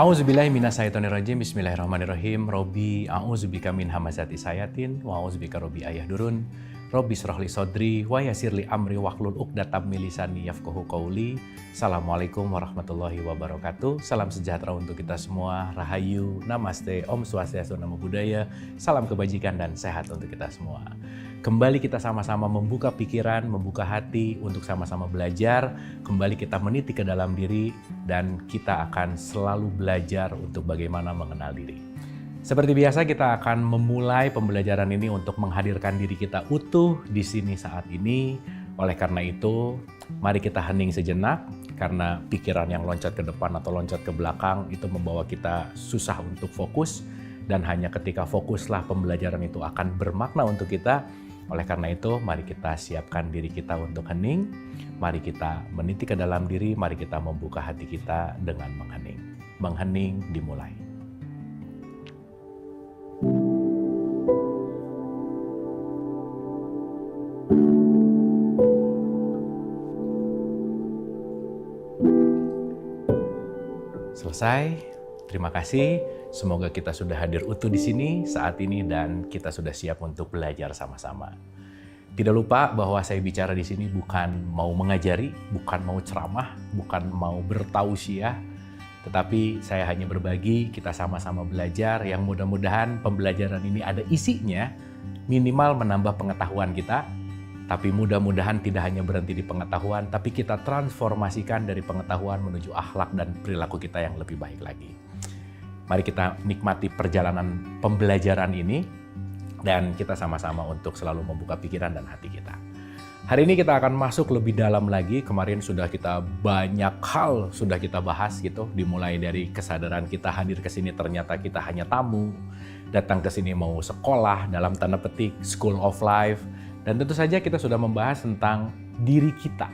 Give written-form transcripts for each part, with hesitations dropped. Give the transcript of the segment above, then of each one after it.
A'udzubillahi minasyaitonirrajim. Bismillahirrahmanirrahim. Robbi a'udzubika min hamazati sayatin wa a'udzubika robbi ayahdurun. Robbi shrahli sodri wa yassirli amri wahlul 'uqdatam min lisani yafqahu qauli. Assalamualaikum warahmatullahi wabarakatuh. Salam sejahtera untuk kita semua. Rahayu, namaste, Om Swastiastu, Namo Buddhaya. Salam kebajikan dan sehat untuk kita semua. Kembali kita sama-sama membuka pikiran, membuka hati untuk sama-sama belajar. Kembali kita meniti ke dalam diri dan kita akan selalu belajar untuk bagaimana mengenal diri. Seperti biasa kita akan memulai pembelajaran ini untuk menghadirkan diri kita utuh di sini saat ini. Oleh karena itu, mari kita hening sejenak karena pikiran yang loncat ke depan atau loncat ke belakang itu membawa kita susah untuk fokus dan hanya ketika fokuslah pembelajaran itu akan bermakna untuk kita. Oleh karena itu, mari kita siapkan diri kita untuk hening. Mari kita meniti ke dalam diri, mari kita membuka hati kita dengan menghening. Menghening dimulai. Selesai. Terima kasih. Semoga kita sudah hadir utuh di sini saat ini dan kita sudah siap untuk belajar sama-sama. Tidak lupa bahwa saya bicara di sini bukan mau mengajari, bukan mau ceramah, bukan mau bertausiah, tetapi saya hanya berbagi, kita sama-sama belajar yang mudah-mudahan pembelajaran ini ada isinya, minimal menambah pengetahuan kita, tapi mudah-mudahan tidak hanya berhenti di pengetahuan, tapi kita transformasikan dari pengetahuan menuju akhlak dan perilaku kita yang lebih baik lagi. Mari kita nikmati perjalanan pembelajaran ini dan kita sama-sama untuk selalu membuka pikiran dan hati kita. Hari ini kita akan masuk lebih dalam lagi. Kemarin sudah kita banyak hal sudah kita bahas gitu, dimulai dari kesadaran kita hadir ke sini ternyata kita hanya tamu, datang ke sini mau sekolah dalam tanda petik school of life, dan tentu saja kita sudah membahas tentang diri kita.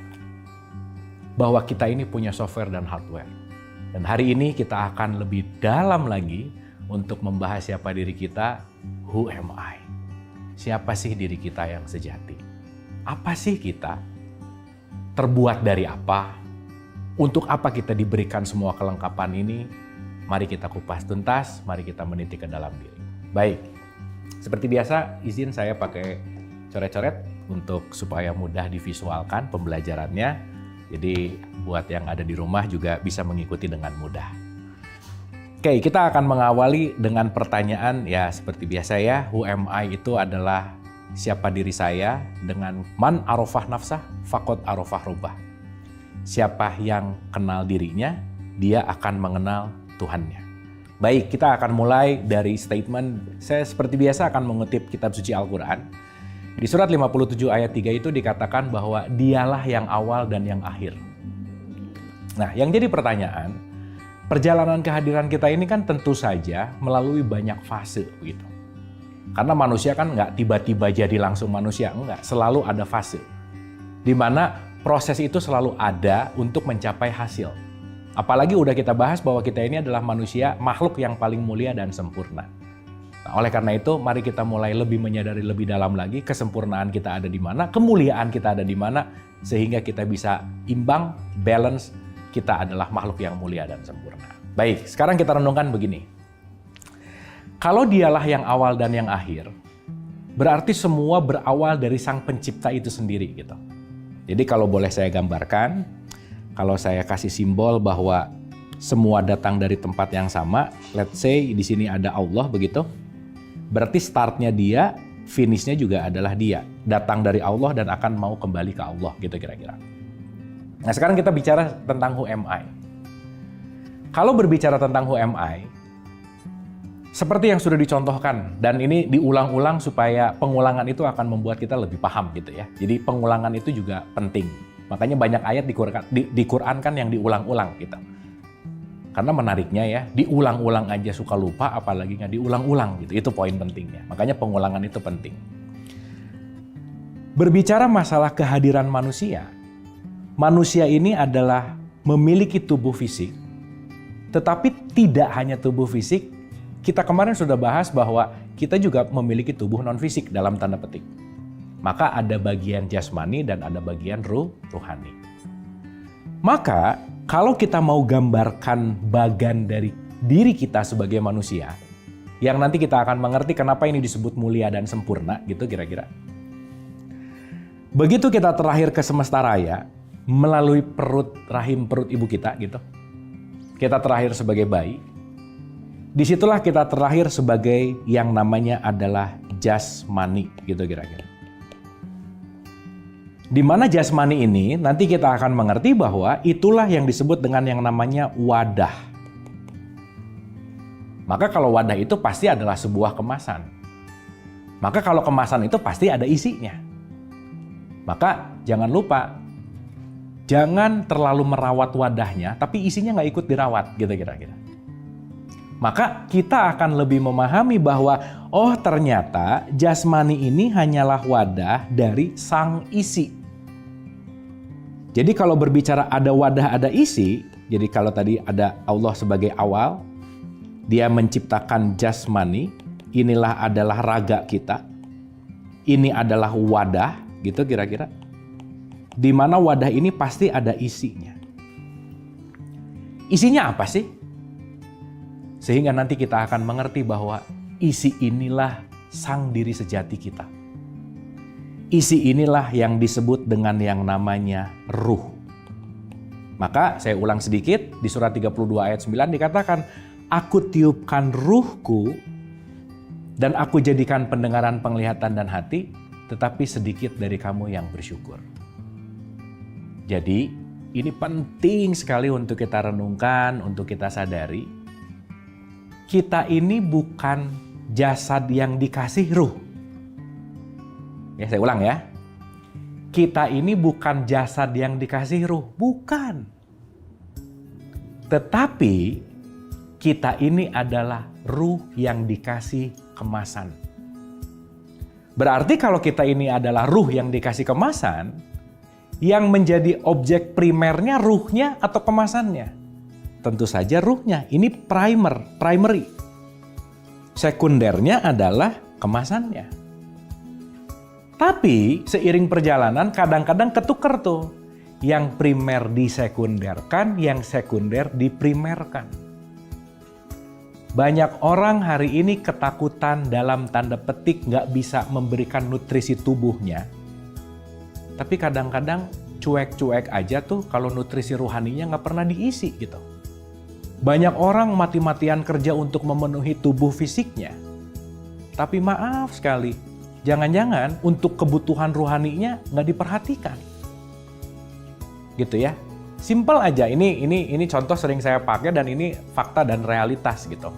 Bahwa kita ini punya software dan hardware. Dan hari ini kita akan lebih dalam lagi untuk membahas siapa diri kita, who am I? Siapa sih diri kita yang sejati? Apa sih kita? Terbuat dari apa? Untuk apa kita diberikan semua kelengkapan ini? Mari kita kupas tuntas, mari kita meniti ke dalam diri. Baik, seperti biasa izin saya pakai coret-coret untuk supaya mudah divisualkan pembelajarannya. Jadi buat yang ada di rumah juga bisa mengikuti dengan mudah. Oke, kita akan mengawali dengan pertanyaan ya seperti biasa ya. Who am I itu adalah siapa diri saya dengan man arafah nafsah faqad arafah rabbah. Siapa yang kenal dirinya, dia akan mengenal Tuhannya. Baik, kita akan mulai dari statement. Saya seperti biasa akan mengutip kitab suci Al-Quran. Di surat 57 ayat 3 itu dikatakan bahwa dialah yang awal dan yang akhir. Nah, yang jadi pertanyaan, perjalanan kehadiran kita ini kan tentu saja melalui banyak fase begitu. Karena manusia kan nggak tiba-tiba jadi langsung manusia, enggak. Selalu ada fase. Di mana proses itu selalu ada untuk mencapai hasil. Apalagi udah kita bahas bahwa kita ini adalah manusia, makhluk yang paling mulia dan sempurna. Nah, oleh karena itu, mari kita mulai lebih menyadari lebih dalam lagi kesempurnaan kita ada di mana, kemuliaan kita ada di mana, sehingga kita bisa imbang, balance, kita adalah makhluk yang mulia dan sempurna. Baik, sekarang kita renungkan begini. Kalau dialah yang awal dan yang akhir, berarti semua berawal dari sang pencipta itu sendiri gitu. Jadi kalau boleh saya gambarkan, kalau saya kasih simbol bahwa semua datang dari tempat yang sama, let's say di sini ada Allah begitu. Berarti startnya dia, finishnya juga adalah dia. Datang dari Allah dan akan mau kembali ke Allah gitu kira-kira. Nah sekarang kita bicara tentang who am I. Kalau berbicara tentang who am I, seperti yang sudah dicontohkan, dan ini diulang-ulang supaya pengulangan itu akan membuat kita lebih paham gitu ya. Jadi pengulangan itu juga penting. Makanya banyak ayat di Quran kan yang diulang-ulang gitu. Karena menariknya ya, diulang-ulang aja suka lupa, apalagi nggak diulang-ulang gitu. Itu poin pentingnya. Makanya pengulangan itu penting. Berbicara masalah kehadiran manusia, manusia ini adalah memiliki tubuh fisik, tetapi tidak hanya tubuh fisik. Kita kemarin sudah bahas bahwa kita juga memiliki tubuh non-fisik dalam tanda petik. Maka ada bagian jasmani dan ada bagian rohani. Maka kalau kita mau gambarkan bagan dari diri kita sebagai manusia, yang nanti kita akan mengerti kenapa ini disebut mulia dan sempurna, gitu kira-kira. Begitu kita terlahir ke semesta raya, melalui rahim perut ibu kita, gitu. Kita terlahir sebagai bayi. Disitulah kita terlahir sebagai yang namanya adalah jasmani, gitu kira-kira. Di mana jasmani ini nanti kita akan mengerti bahwa itulah yang disebut dengan yang namanya wadah. Maka kalau wadah itu pasti adalah sebuah kemasan. Maka kalau kemasan itu pasti ada isinya. Maka jangan lupa, jangan terlalu merawat wadahnya, tapi isinya nggak ikut dirawat, gitu kira-kira. Maka kita akan lebih memahami bahwa, oh ternyata jasmani ini hanyalah wadah dari sang isi. Jadi kalau berbicara ada wadah, ada isi, jadi kalau tadi ada Allah sebagai awal, dia menciptakan jasmani, inilah adalah raga kita, ini adalah wadah, gitu kira-kira. Di mana wadah ini pasti ada isinya. Isinya apa sih? Sehingga nanti kita akan mengerti bahwa isi inilah sang diri sejati kita. Isi inilah yang disebut dengan yang namanya ruh. Maka saya ulang sedikit, di surat 32 ayat 9 dikatakan, aku tiupkan ruhku dan aku jadikan pendengaran, penglihatan dan hati, tetapi sedikit dari kamu yang bersyukur. Jadi ini penting sekali untuk kita renungkan, untuk kita sadari. Kita ini bukan jasad yang dikasih ruh. Ya, saya ulang ya. Kita ini bukan jasad yang dikasih ruh, bukan. Tetapi kita ini adalah ruh yang dikasih kemasan. Berarti kalau kita ini adalah ruh yang dikasih kemasan, yang menjadi objek primernya ruhnya atau kemasannya? Tentu saja ruhnya. Ini primary. Sekundernya adalah kemasannya. Tapi seiring perjalanan kadang-kadang ketuker tuh. Yang primer disekunderkan, yang sekunder diprimerkan. Banyak orang hari ini ketakutan dalam tanda petik nggak bisa memberikan nutrisi tubuhnya. Tapi kadang-kadang cuek-cuek aja tuh kalau nutrisi rohaninya nggak pernah diisi gitu. Banyak orang mati-matian kerja untuk memenuhi tubuh fisiknya. Tapi maaf sekali, jangan-jangan untuk kebutuhan rohaninya nggak diperhatikan. Gitu ya. Simple aja, ini contoh sering saya pakai dan ini fakta dan realitas gitu.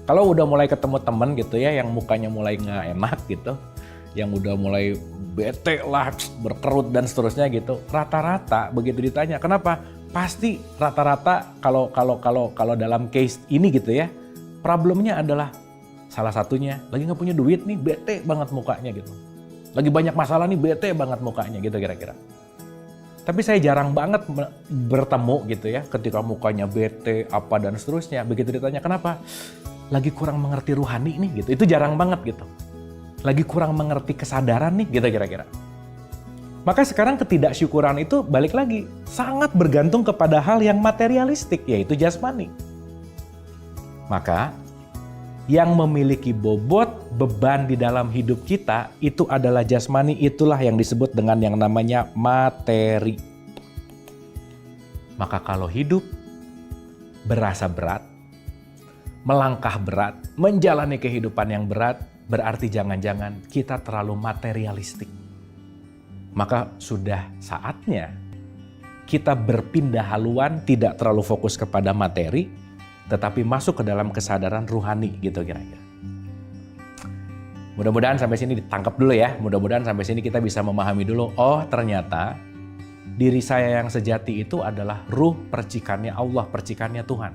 Kalau udah mulai ketemu temen gitu ya, yang mukanya mulai nggak enak gitu, yang udah mulai bete lah, berkerut dan seterusnya gitu, rata-rata begitu ditanya, kenapa? Pasti rata-rata kalau dalam case ini gitu ya, problemnya adalah salah satunya lagi nggak punya duit nih, bete banget mukanya gitu. Lagi banyak masalah nih, bete banget mukanya gitu kira-kira. Tapi saya jarang banget bertemu gitu ya, ketika mukanya bete, apa dan seterusnya. Begitu ditanya, kenapa? Lagi kurang mengerti rohani nih gitu. Itu jarang banget gitu. Lagi kurang mengerti kesadaran nih gitu kira-kira. Maka sekarang ketidaksyukuran itu balik lagi. Sangat bergantung kepada hal yang materialistik, yaitu jasmani. Maka yang memiliki bobot, beban di dalam hidup kita, itu adalah jasmani, itulah yang disebut dengan yang namanya materi. Maka kalau hidup berasa berat, melangkah berat, menjalani kehidupan yang berat, berarti jangan-jangan kita terlalu materialistik. Maka sudah saatnya kita berpindah haluan, tidak terlalu fokus kepada materi, tetapi masuk ke dalam kesadaran ruhani gitu kira-kira. Mudah-mudahan sampai sini ditangkap dulu ya. Mudah-mudahan sampai sini kita bisa memahami dulu. Oh ternyata diri saya yang sejati itu adalah ruh percikannya Allah, percikannya Tuhan.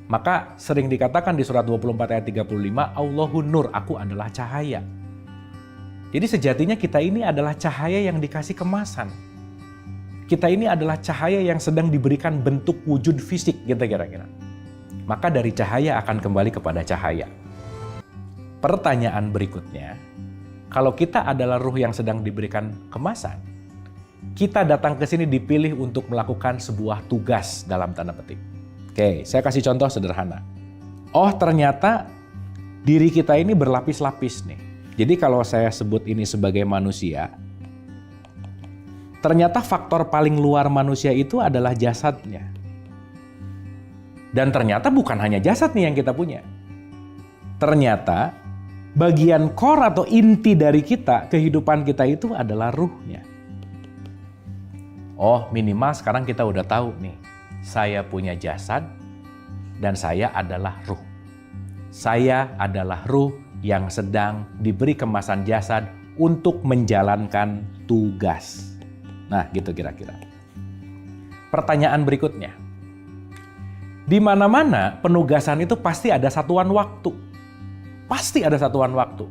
Maka sering dikatakan di surat 24 ayat 35, Allahun nur, aku adalah cahaya. Jadi sejatinya kita ini adalah cahaya yang dikasih kemasan. Kita ini adalah cahaya yang sedang diberikan bentuk wujud fisik gitu kira-kira. Maka dari cahaya akan kembali kepada cahaya. Pertanyaan berikutnya, kalau kita adalah ruh yang sedang diberikan kemasan, kita datang ke sini dipilih untuk melakukan sebuah tugas dalam tanda petik. Oke, saya kasih contoh sederhana. Oh, ternyata diri kita ini berlapis-lapis nih. Jadi kalau saya sebut ini sebagai manusia, ternyata faktor paling luar manusia itu adalah jasadnya. Dan ternyata bukan hanya jasad nih yang kita punya. Ternyata bagian core atau inti dari kita, kehidupan kita itu adalah ruhnya. Oh, minimal sekarang kita udah tahu nih, saya punya jasad dan saya adalah ruh. Saya adalah ruh yang sedang diberi kemasan jasad untuk menjalankan tugas. Nah, gitu kira-kira. Pertanyaan berikutnya. Di mana-mana penugasan itu pasti ada satuan waktu. Pasti ada satuan waktu.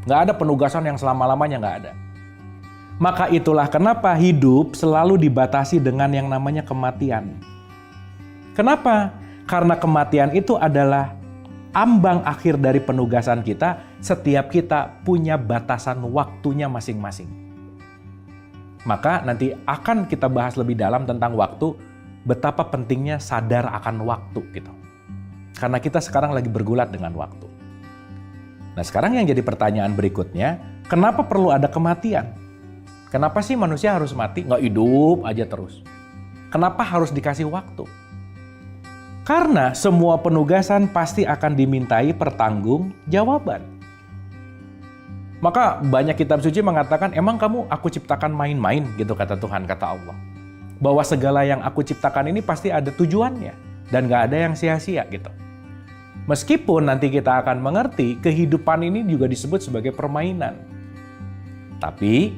Nggak ada penugasan yang selama-lamanya, nggak ada. Maka itulah kenapa hidup selalu dibatasi dengan yang namanya kematian. Kenapa? Karena kematian itu adalah ambang akhir dari penugasan kita. Setiap kita punya batasan waktunya masing-masing. Maka nanti akan kita bahas lebih dalam tentang waktu, betapa pentingnya sadar akan waktu gitu. Karena kita sekarang lagi bergulat dengan waktu. Nah, sekarang yang jadi pertanyaan berikutnya, kenapa perlu ada kematian? Kenapa sih manusia harus mati? Nggak hidup aja terus. Kenapa harus dikasih waktu? Karena semua penugasan pasti akan dimintai pertanggungjawaban. Maka banyak kitab suci mengatakan, emang kamu aku ciptakan main-main gitu kata Tuhan, kata Allah. Bahwa segala yang aku ciptakan ini pasti ada tujuannya. Dan nggak ada yang sia-sia gitu. Meskipun nanti kita akan mengerti, kehidupan ini juga disebut sebagai permainan. Tapi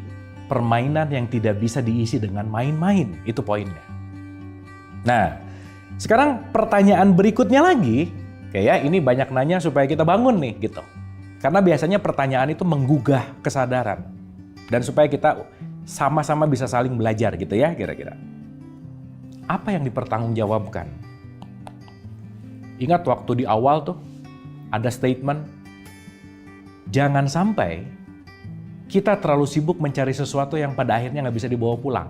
permainan yang tidak bisa diisi dengan main-main, itu poinnya. Nah, sekarang pertanyaan berikutnya lagi, kayak ini banyak nanya supaya kita bangun nih gitu. Karena biasanya pertanyaan itu menggugah kesadaran. Dan supaya kita sama-sama bisa saling belajar gitu ya kira-kira. Apa yang dipertanggungjawabkan? Ingat waktu di awal tuh ada statement, jangan sampai kita terlalu sibuk mencari sesuatu yang pada akhirnya nggak bisa dibawa pulang.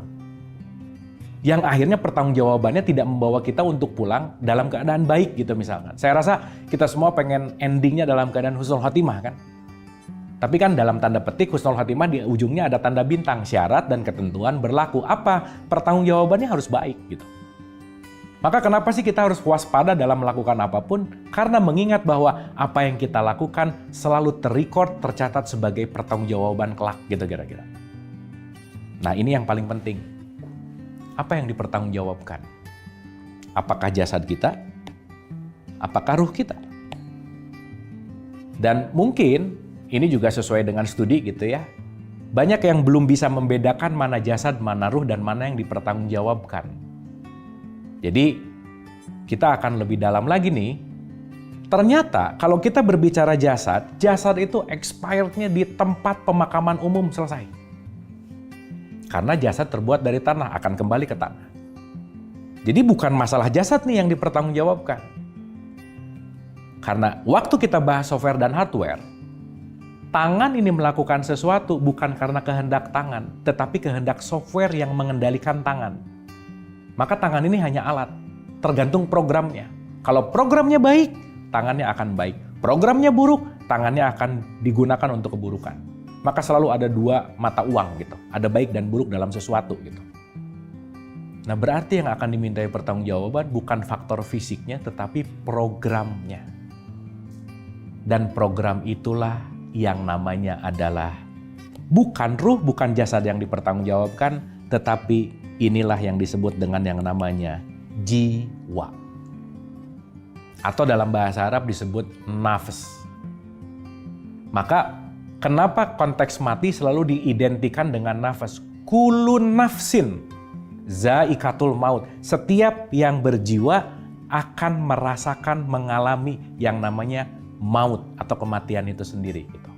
Yang akhirnya pertanggungjawabannya tidak membawa kita untuk pulang dalam keadaan baik gitu misalkan. Saya rasa kita semua pengen endingnya dalam keadaan husnul khotimah kan. Tapi kan dalam tanda petik husnul khotimah di ujungnya ada tanda bintang, syarat dan ketentuan berlaku. Apa? Pertanggungjawabannya harus baik gitu. Maka kenapa sih kita harus waspada dalam melakukan apapun? Karena mengingat bahwa apa yang kita lakukan selalu terrecord, tercatat sebagai pertanggungjawaban kelak gitu kira-kira. Nah, ini yang paling penting. Apa yang dipertanggungjawabkan? Apakah jasad kita? Apakah ruh kita? Dan mungkin ini juga sesuai dengan studi gitu ya. Banyak yang belum bisa membedakan mana jasad, mana ruh, dan mana yang dipertanggungjawabkan. Jadi kita akan lebih dalam lagi nih. Ternyata kalau kita berbicara jasad, jasad itu expirednya di tempat pemakaman umum selesai. Karena jasad terbuat dari tanah, akan kembali ke tanah. Jadi bukan masalah jasad nih yang dipertanggungjawabkan. Karena waktu kita bahas software dan hardware, tangan ini melakukan sesuatu bukan karena kehendak tangan, tetapi kehendak software yang mengendalikan tangan. Maka tangan ini hanya alat, tergantung programnya. Kalau programnya baik, tangannya akan baik. Programnya buruk, tangannya akan digunakan untuk keburukan. Maka selalu ada dua mata uang gitu. Ada baik dan buruk dalam sesuatu gitu. Nah, berarti yang akan dimintai pertanggungjawaban bukan faktor fisiknya, tetapi programnya. Dan program itulah yang namanya adalah bukan ruh, bukan jasad yang dipertanggungjawabkan, tetapi inilah yang disebut dengan yang namanya jiwa. Atau dalam bahasa Arab disebut nafs. Maka kenapa konteks mati selalu diidentikan dengan nafas? Kulun nafsin zaikatul maut. Setiap yang berjiwa akan merasakan, mengalami yang namanya maut atau kematian itu sendiri. Gitu.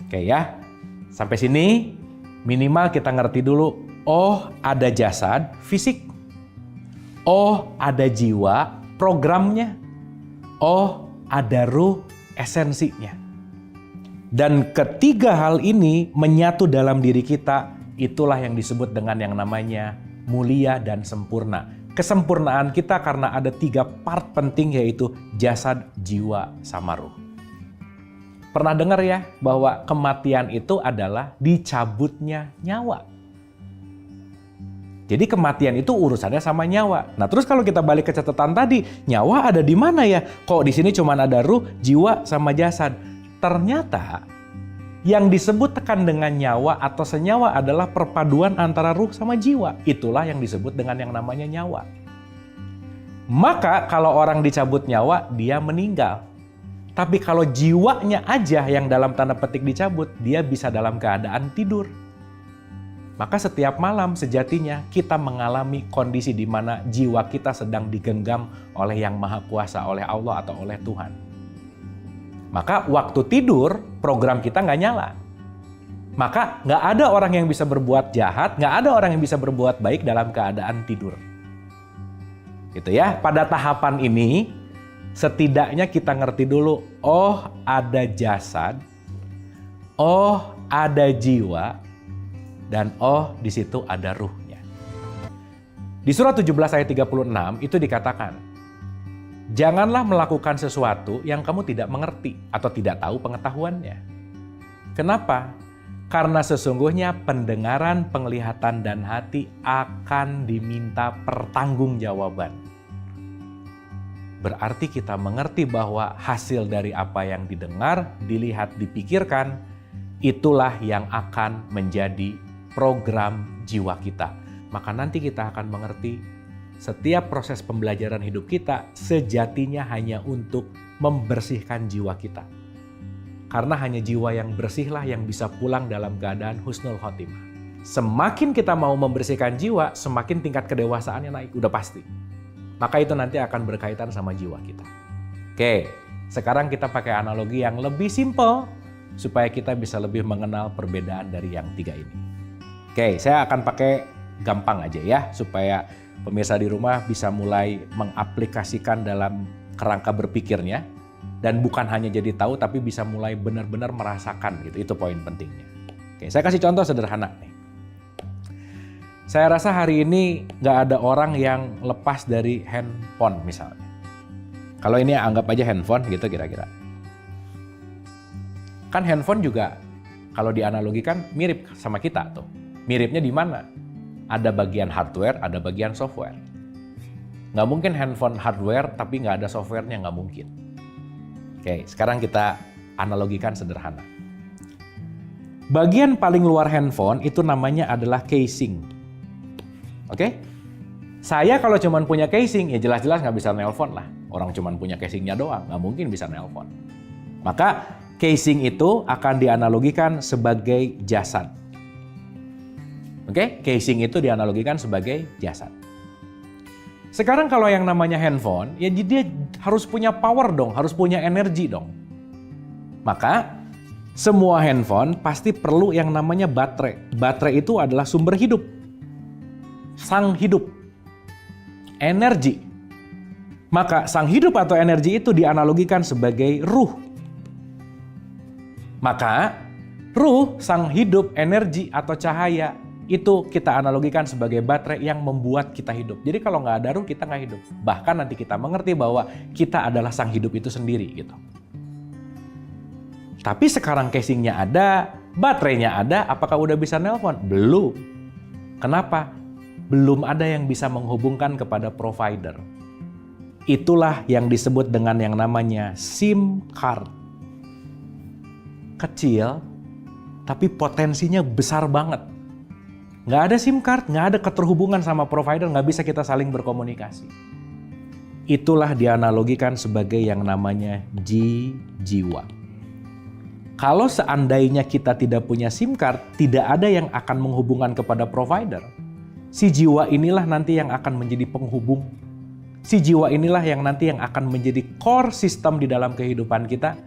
Oke ya, sampai sini minimal kita ngerti dulu. Oh, ada jasad, fisik. Oh, ada jiwa, programnya. Oh, ada ruh, esensinya. Dan ketiga hal ini menyatu dalam diri kita, itulah yang disebut dengan yang namanya mulia dan sempurna. kesempurnaan kita karena ada 3 part penting, yaitu jasad, jiwa, sama ruh. Pernah dengar ya bahwa kematian itu adalah dicabutnya nyawa. Jadi kematian itu urusannya sama nyawa. Nah terus kalau kita balik ke catatan tadi, nyawa ada di mana ya? Kok di sini cuma ada ruh, jiwa, sama jasad? Ternyata yang disebut tekan dengan nyawa atau senyawa adalah perpaduan antara ruh sama jiwa. Itulah yang disebut dengan yang namanya nyawa. Maka kalau orang dicabut nyawa, dia meninggal. Tapi kalau jiwanya aja yang dalam tanda petik dicabut, dia bisa dalam keadaan tidur. Maka setiap malam sejatinya kita mengalami kondisi di mana jiwa kita sedang digenggam oleh Yang Maha Kuasa, oleh Allah atau oleh Tuhan. Maka waktu tidur, program kita nggak nyala. Maka nggak ada orang yang bisa berbuat jahat, nggak ada orang yang bisa berbuat baik dalam keadaan tidur. Gitu ya, pada tahapan ini, setidaknya kita ngerti dulu, oh ada jasad, oh ada jiwa, dan oh di situ ada ruhnya. Di surah 17 ayat 36 itu dikatakan, janganlah melakukan sesuatu yang kamu tidak mengerti atau tidak tahu pengetahuannya. Kenapa? Karena sesungguhnya pendengaran, penglihatan, dan hati akan diminta pertanggungjawaban. Berarti kita mengerti bahwa hasil dari apa yang didengar, dilihat, dipikirkan, itulah yang akan menjadi program jiwa kita. Maka nanti kita akan mengerti setiap proses pembelajaran hidup kita sejatinya hanya untuk membersihkan jiwa kita. Karena hanya jiwa yang bersihlah yang bisa pulang dalam keadaan husnul khotimah. Semakin kita mau membersihkan jiwa, semakin tingkat kedewasaannya naik, udah pasti. Maka itu nanti akan berkaitan sama jiwa kita. Oke, sekarang kita pakai analogi yang lebih simpel supaya kita bisa lebih mengenal perbedaan dari yang 3 ini. Oke, saya akan pakai gampang aja ya, supaya pemirsa di rumah bisa mulai mengaplikasikan dalam kerangka berpikirnya. Dan bukan hanya jadi tahu, tapi bisa mulai benar-benar merasakan gitu. Itu poin pentingnya. Oke, saya kasih contoh sederhana nih. Saya rasa hari ini nggak ada orang yang lepas dari handphone misalnya. Kalau ini anggap aja handphone gitu kira-kira. Kan handphone juga kalau dianalogikan mirip sama kita tuh. Miripnya di mana? Ada bagian hardware, ada bagian software. Nggak mungkin handphone hardware tapi nggak ada softwarenya, nggak mungkin. Oke, sekarang kita analogikan sederhana. Bagian paling luar handphone itu namanya adalah casing. Oke? Saya kalau cuma punya casing, ya jelas-jelas nggak bisa nelpon lah. Orang cuma punya casingnya doang, nggak mungkin bisa nelpon. Maka casing itu akan dianalogikan sebagai jasad. Oke? Casing itu dianalogikan sebagai jasad. Sekarang kalau yang namanya handphone, ya dia harus punya power dong, harus punya energi dong. Maka semua handphone pasti perlu yang namanya baterai. Baterai itu adalah sumber hidup. Sang hidup. Energi. Maka sang hidup atau energi itu dianalogikan sebagai ruh. Maka ruh, sang hidup, energi atau cahaya itu kita analogikan sebagai baterai yang membuat kita hidup. Jadi kalau nggak ada ruh, kita nggak hidup. Bahkan nanti kita mengerti bahwa kita adalah sang hidup itu sendiri gitu. Tapi sekarang casingnya ada, baterainya ada, apakah udah bisa nelpon? Belum. Kenapa? Belum ada yang bisa menghubungkan kepada provider. Itulah yang disebut dengan yang namanya SIM card. Kecil, tapi potensinya besar banget. Nggak ada SIM card, nggak ada keterhubungan sama provider, nggak bisa kita saling berkomunikasi. Itulah dianalogikan sebagai yang namanya jiwa. Kalau seandainya kita tidak punya SIM card, tidak ada yang akan menghubungkan kepada provider. Si jiwa inilah nanti yang akan menjadi penghubung. Si jiwa inilah yang nanti yang akan menjadi core system di dalam kehidupan kita.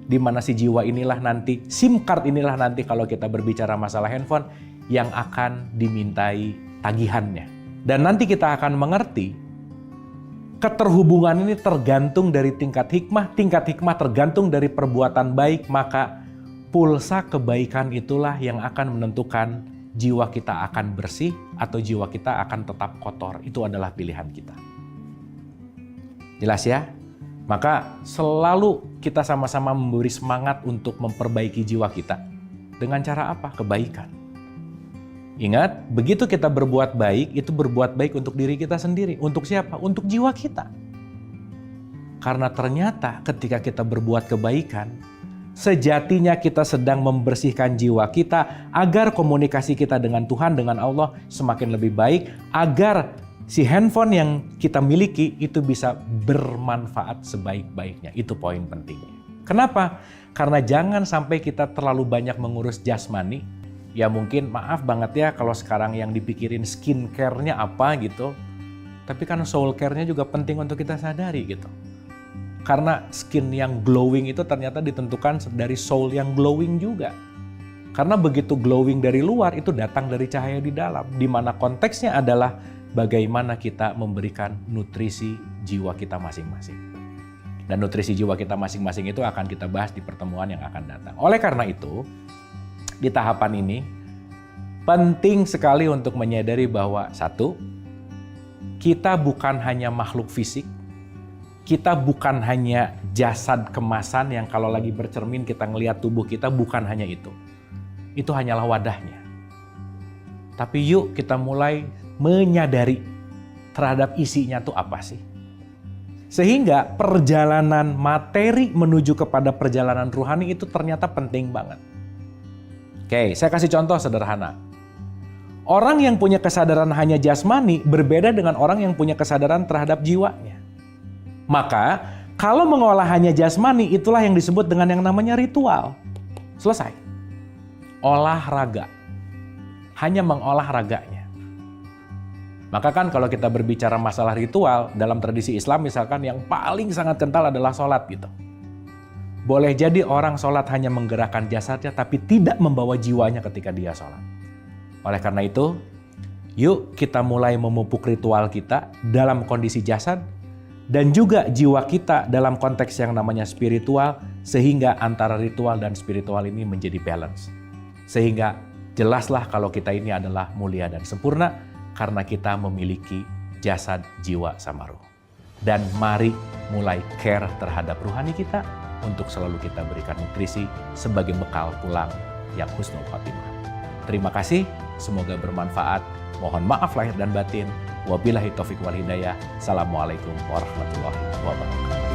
Di mana si jiwa inilah nanti, SIM card inilah nanti kalau kita berbicara masalah handphone, yang akan dimintai tagihannya. Dan nanti kita akan mengerti, keterhubungan ini tergantung dari tingkat hikmah tergantung dari perbuatan baik, maka pulsa kebaikan itulah yang akan menentukan jiwa kita akan bersih atau jiwa kita akan tetap kotor. Itu adalah pilihan kita. Jelas ya? Maka selalu kita sama-sama memberi semangat untuk memperbaiki jiwa kita. Dengan cara apa? Kebaikan. Ingat, begitu kita berbuat baik, itu berbuat baik untuk diri kita sendiri. Untuk siapa? Untuk jiwa kita. Karena ternyata ketika kita berbuat kebaikan, sejatinya kita sedang membersihkan jiwa kita agar komunikasi kita dengan Tuhan, dengan Allah semakin lebih baik, agar si handphone yang kita miliki itu bisa bermanfaat sebaik-baiknya. Itu poin pentingnya. Kenapa? Karena jangan sampai kita terlalu banyak mengurus jasmani. Ya mungkin maaf banget ya kalau sekarang yang dipikirin skincare-nya apa gitu. Tapi kan soul care-nya juga penting untuk kita sadari gitu. Karena skin yang glowing itu ternyata ditentukan dari soul yang glowing juga. Karena begitu glowing dari luar itu datang dari cahaya di dalam. Di mana konteksnya adalah bagaimana kita memberikan nutrisi jiwa kita masing-masing. Dan nutrisi jiwa kita masing-masing itu akan kita bahas di pertemuan yang akan datang. Oleh karena itu, di tahapan ini penting sekali untuk menyadari bahwa satu, kita bukan hanya makhluk fisik. Kita bukan hanya jasad kemasan yang kalau lagi bercermin kita ngelihat tubuh kita, bukan hanya itu. Itu hanyalah wadahnya. Tapi yuk kita mulai menyadari terhadap isinya tuh apa sih. Sehingga perjalanan materi menuju kepada perjalanan rohani itu ternyata penting banget. Oke, saya kasih contoh sederhana. Orang yang punya kesadaran hanya jasmani berbeda dengan orang yang punya kesadaran terhadap jiwanya. Maka, kalau mengolah hanya jasmani, itulah yang disebut dengan yang namanya ritual. Selesai. Olahraga. Hanya mengolah raganya. Maka kan kalau kita berbicara masalah ritual, dalam tradisi Islam misalkan yang paling sangat kental adalah sholat gitu. Boleh jadi orang sholat hanya menggerakkan jasadnya, tapi tidak membawa jiwanya ketika dia sholat. Oleh karena itu, yuk kita mulai memupuk ritual kita dalam kondisi jasad, dan juga jiwa kita dalam konteks yang namanya spiritual, sehingga antara ritual dan spiritual ini menjadi balance. Sehingga jelaslah kalau kita ini adalah mulia dan sempurna, karena kita memiliki jasad, jiwa, sama ruh. Dan mari mulai care terhadap rohani kita, untuk selalu kita berikan nutrisi sebagai bekal pulang yang husnul khotimah. Terima kasih, semoga bermanfaat. Mohon maaf lahir dan batin. Wabillahi taufiq wal hidayah. Assalamualaikum warahmatullahi wabarakatuh.